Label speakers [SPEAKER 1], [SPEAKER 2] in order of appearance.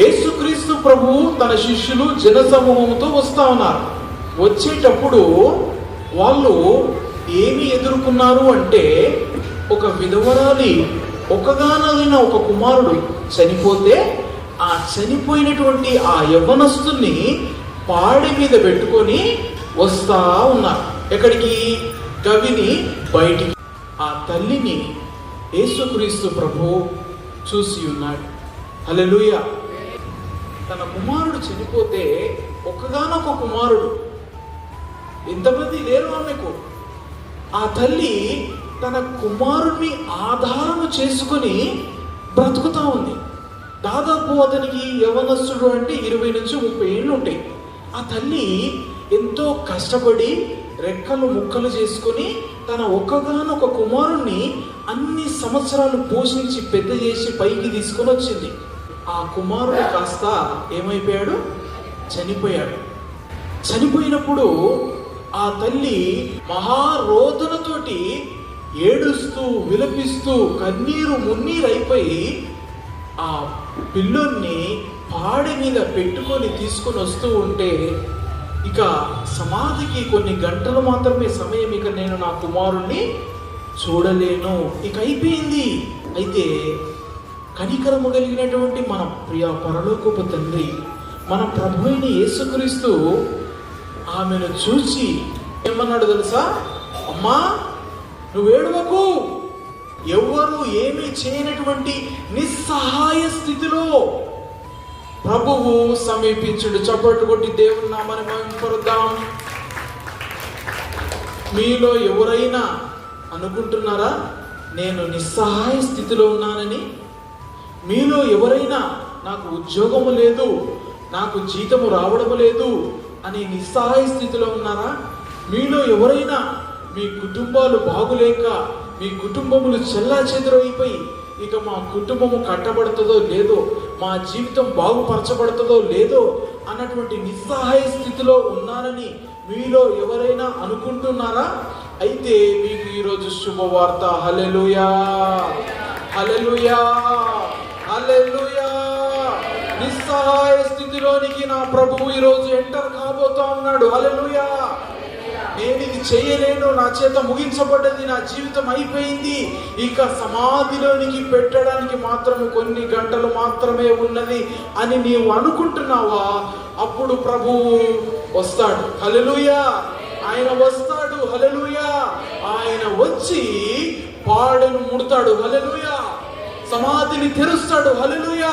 [SPEAKER 1] యేసుక్రీస్తు ప్రభువు తన శిష్యులు జనసమూహంతో వస్తా ఉన్నారు. వచ్చేటప్పుడు వాళ్ళు ఏమి ఎదుర్కొన్నారు అంటే, ఒక విధవరాలి ఒకగానైన ఒక కుమారుడు చనిపోతే ఆ చనిపోయినటువంటి ఆ యవ్వనస్తుని పాడి మీద పెట్టుకొని వస్తా ఉన్నారు. ఎక్కడికి? గవిని బయటికి. ఆ తల్లిని యేసుక్రీస్తు ప్రభువు చూసి ఉన్నాడు. హల్లెలూయా. తన కుమారుడు చనిపోతే ఒకగానొక కుమారుడు, ఎంతమంది లేరు ఆమెకు. ఆ తల్లి తన కుమారుడిని ఆధారము చేసుకొని బ్రతుకుతా ఉంది. దాదాపు అతనికి యవనస్తుడు అంటే 20 నుంచి 30 ఏళ్ళు ఉంటాయి. ఆ తల్లి ఎంతో కష్టపడి రెక్కలు ముక్కలు చేసుకొని తన ఒక్కగానొక కుమారుణ్ణి అన్ని సంవత్సరాలు పోషించి పెద్ద చేసి పైకి తీసుకొని వచ్చింది. ఆ కుమారుడు కాస్త ఏమైపోయాడు? చనిపోయాడు. చనిపోయినప్పుడు ఆ తల్లి మహారోదనతోటి ఏడుస్తూ విలపిస్తూ కన్నీరు మున్నీరు అయిపోయి ఆ పిల్లోన్ని పాడి మీద పెట్టుకొని తీసుకొని వస్తూ ఉంటే, ఇక సమాధికి కొన్ని గంటలు మాత్రమే సమయం, ఇక నేను నా కుమారుణ్ణి చూడలేను, ఇక అయిపోయింది. అయితే కనికరము కలిగినటువంటి మన ప్రియ పరలోకపు తండ్రి, మన ప్రభు అయిన యేసుక్రీస్తు ఆమెను చూసి ఏమన్నాడు తెలుసా? అమ్మా, నువ్వేడవకు. ఎవ్వరు ఏమీ చేయనటువంటి నిస్సహాయ స్థితిలో ప్రభువు సమీపించుడు. చప్పట్లు కొట్టి దేవుని నామమున మహిమపరుద్దాం. మీలో ఎవరైనా అనుకుంటున్నారా నేను నిస్సహాయ స్థితిలో ఉన్నానని? మీలో ఎవరైనా నాకు ఉద్యోగము లేదు, నాకు జీతము రావడం లేదు అని నిస్సహాయ స్థితిలో ఉన్నారా? మీలో ఎవరైనా మీ కుటుంబాలు బాగులేక, మీ కుటుంబములు చెల్లాచెదురైపోయి, ఇక మా కుటుంబము కట్టబడుతుందో లేదో, మా జీవితం బాగుపరచబడుతుందో లేదో అన్నటువంటి నిస్సహాయ స్థితిలో ఉన్నారని మీలో ఎవరైనా అనుకుంటున్నారా? అయితే మీకు ఈరోజు శుభవార్త. హల్లెలూయా, హల్లెలూయా, హల్లెలూయా. నిస్సహాయ స్థితిలోనికి నా ప్రభువు ఈరోజు ఎంటర్ కాబోతా ఉన్నాడు. హల్లెలూయా. నేను ఇది చేయలేను, నా చేత ముగించబడ్డది, నా జీవితం అయిపోయింది, ఇక సమాధిలోనికి పెట్టడానికి మాత్రం కొన్ని గంటలు మాత్రమే ఉన్నది అని నీవు అనుకుంటున్నావా? అప్పుడు ప్రభువు వస్తాడు. హల్లెలూయా. ఆయన వస్తాడు. హల్లెలూయా. ఆయన వచ్చి పాడెను ముడతాడు. హల్లెలూయా. సమాధిని తెరుస్తాడు. హల్లెలూయా.